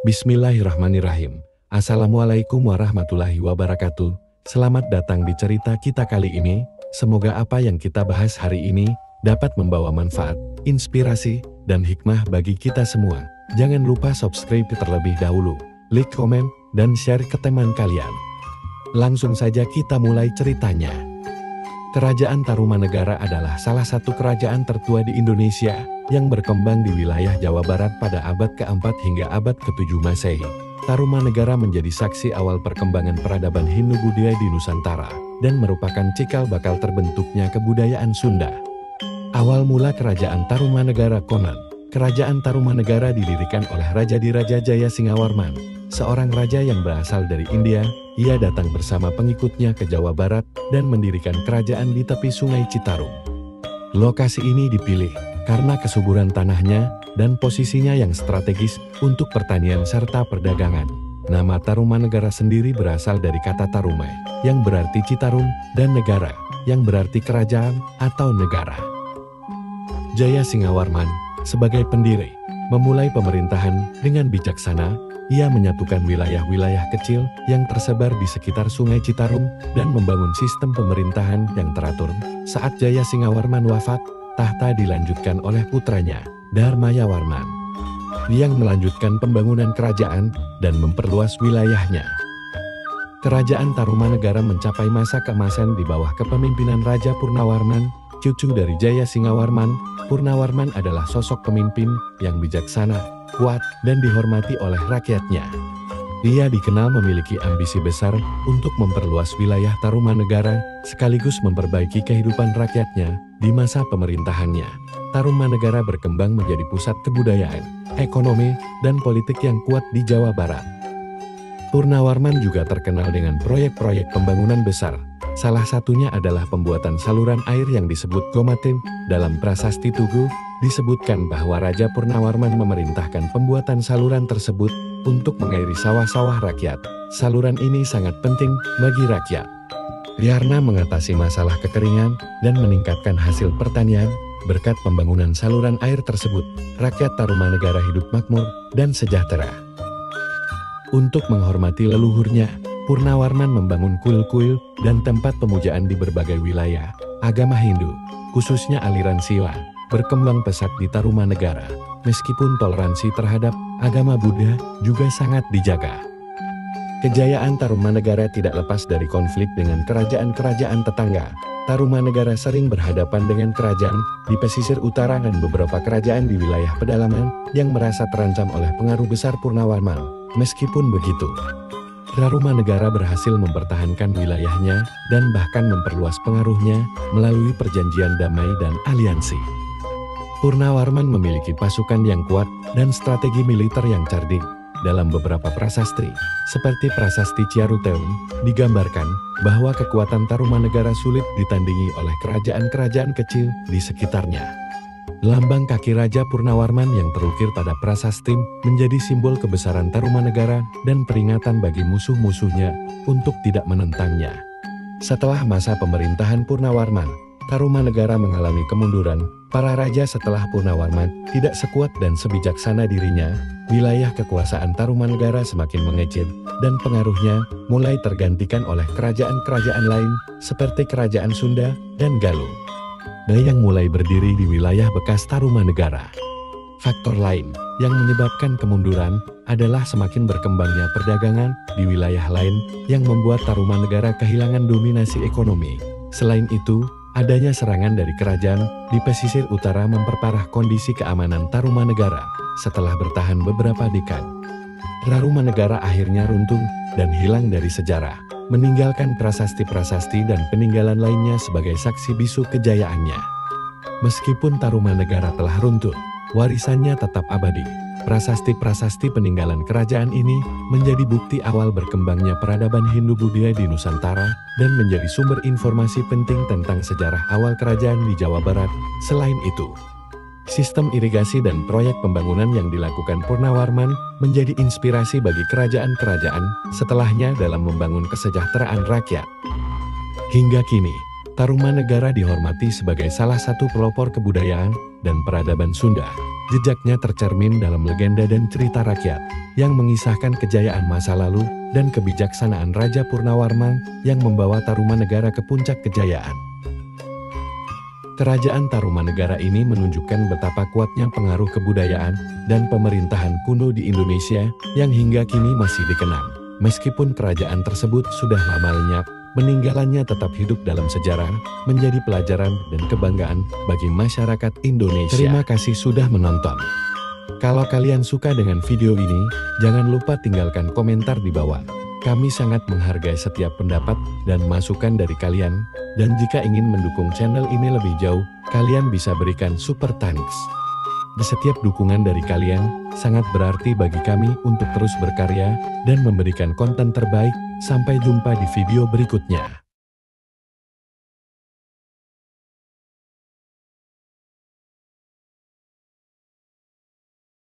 Bismillahirrahmanirrahim. Assalamualaikum warahmatullahi wabarakatuh. Selamat datang di cerita kita kali ini. Semoga apa yang kita bahas hari ini dapat membawa manfaat, inspirasi, dan hikmah bagi kita semua. Jangan lupa subscribe terlebih dahulu, like, komen, dan share ke teman kalian. Langsung saja kita mulai ceritanya. Kerajaan Tarumanegara adalah salah satu kerajaan tertua di Indonesia yang berkembang di wilayah Jawa Barat pada abad ke-4 hingga abad ke-7 Masehi. Tarumanegara menjadi saksi awal perkembangan peradaban Hindu-Buddhia di Nusantara dan merupakan cikal bakal terbentuknya kebudayaan Sunda. Awal mula kerajaan Tarumanegara konon. Kerajaan Tarumanegara didirikan oleh Raja Diraja Jaya Singawarman, seorang raja yang berasal dari India. Ia datang bersama pengikutnya ke Jawa Barat dan mendirikan kerajaan di tepi Sungai Citarum. Lokasi ini dipilih karena kesuburan tanahnya dan posisinya yang strategis untuk pertanian serta perdagangan. Nama Tarumanegara sendiri berasal dari kata Tarume, yang berarti Citarum, dan negara, yang berarti kerajaan atau negara. Jaya Singawarman, sebagai pendiri, memulai pemerintahan dengan bijaksana. Ia menyatukan wilayah-wilayah kecil yang tersebar di sekitar Sungai Citarum dan membangun sistem pemerintahan yang teratur. Saat Jaya Singawarman wafat, tahta dilanjutkan oleh putranya, Dharmayawarman, yang melanjutkan pembangunan kerajaan dan memperluas wilayahnya. Kerajaan Tarumanegara mencapai masa keemasan di bawah kepemimpinan Raja Purnawarman, cucu dari Jaya Singawarman. Purnawarman adalah sosok pemimpin yang bijaksana, kuat, dan dihormati oleh rakyatnya. Ia dikenal memiliki ambisi besar untuk memperluas wilayah Tarumanegara, sekaligus memperbaiki kehidupan rakyatnya. Di masa pemerintahannya, Tarumanegara berkembang menjadi pusat kebudayaan, ekonomi, dan politik yang kuat di Jawa Barat. Purnawarman juga terkenal dengan proyek-proyek pembangunan besar. Salah satunya adalah pembuatan saluran air yang disebut Gomatin. Dalam Prasasti Tugu, disebutkan bahwa Raja Purnawarman memerintahkan pembuatan saluran tersebut untuk mengairi sawah-sawah rakyat. Saluran ini sangat penting bagi rakyat karena mengatasi masalah kekeringan dan meningkatkan hasil pertanian. Berkat pembangunan saluran air tersebut, rakyat Tarumanegara hidup makmur dan sejahtera. Untuk menghormati leluhurnya, Purnawarman membangun kuil-kuil dan tempat pemujaan di berbagai wilayah. Agama Hindu, khususnya aliran Siwa, berkembang pesat di Tarumanegara. Meskipun toleransi terhadap agama Buddha juga sangat dijaga. Kejayaan Tarumanegara tidak lepas dari konflik dengan kerajaan-kerajaan tetangga. Tarumanegara sering berhadapan dengan kerajaan di pesisir utara dan beberapa kerajaan di wilayah pedalaman yang merasa terancam oleh pengaruh besar Purnawarman. Meskipun begitu, Tarumanegara berhasil mempertahankan wilayahnya dan bahkan memperluas pengaruhnya melalui perjanjian damai dan aliansi. Purnawarman memiliki pasukan yang kuat dan strategi militer yang cerdik. Dalam beberapa prasasti, seperti Prasasti Ciaruteun, digambarkan bahwa kekuatan Tarumanegara sulit ditandingi oleh kerajaan-kerajaan kecil di sekitarnya. Lambang kaki Raja Purnawarman yang terukir pada prasasti menjadi simbol kebesaran Tarumanegara dan peringatan bagi musuh-musuhnya untuk tidak menentangnya. Setelah masa pemerintahan Purnawarman, Tarumanegara mengalami kemunduran. Para raja setelah Purnawarman tidak sekuat dan sebijaksana dirinya. Wilayah kekuasaan Tarumanegara semakin mengecil dan pengaruhnya mulai tergantikan oleh kerajaan-kerajaan lain seperti Kerajaan Sunda dan Galuh yang mulai berdiri di wilayah bekas Tarumanegara. Faktor lain yang menyebabkan kemunduran adalah semakin berkembangnya perdagangan di wilayah lain yang membuat Tarumanegara kehilangan dominasi ekonomi. Selain itu, adanya serangan dari kerajaan di pesisir utara memperparah kondisi keamanan Tarumanegara. Setelah bertahan beberapa dekade, Tarumanegara akhirnya runtuh dan hilang dari sejarah, meninggalkan prasasti-prasasti dan peninggalan lainnya sebagai saksi bisu kejayaannya. Meskipun Tarumanegara telah runtuh, warisannya tetap abadi. Prasasti-prasasti peninggalan kerajaan ini menjadi bukti awal berkembangnya peradaban Hindu-Buddhia di Nusantara dan menjadi sumber informasi penting tentang sejarah awal kerajaan di Jawa Barat. Selain itu, sistem irigasi dan proyek pembangunan yang dilakukan Purnawarman menjadi inspirasi bagi kerajaan-kerajaan setelahnya dalam membangun kesejahteraan rakyat. Hingga kini, Tarumanegara dihormati sebagai salah satu pelopor kebudayaan dan peradaban Sunda. Jejaknya tercermin dalam legenda dan cerita rakyat yang mengisahkan kejayaan masa lalu dan kebijaksanaan Raja Purnawarman yang membawa Tarumanegara ke puncak kejayaan. Kerajaan Tarumanegara ini menunjukkan betapa kuatnya pengaruh kebudayaan dan pemerintahan kuno di Indonesia yang hingga kini masih dikenang. Meskipun kerajaan tersebut sudah lama lenyap, peninggalannya tetap hidup dalam sejarah, menjadi pelajaran dan kebanggaan bagi masyarakat Indonesia. Terima kasih sudah menonton. Kalau kalian suka dengan video ini, jangan lupa tinggalkan komentar di bawah. Kami sangat menghargai setiap pendapat dan masukan dari kalian, dan jika ingin mendukung channel ini lebih jauh, kalian bisa berikan super thanks. Setiap dukungan dari kalian sangat berarti bagi kami untuk terus berkarya dan memberikan konten terbaik. Sampai jumpa di video berikutnya.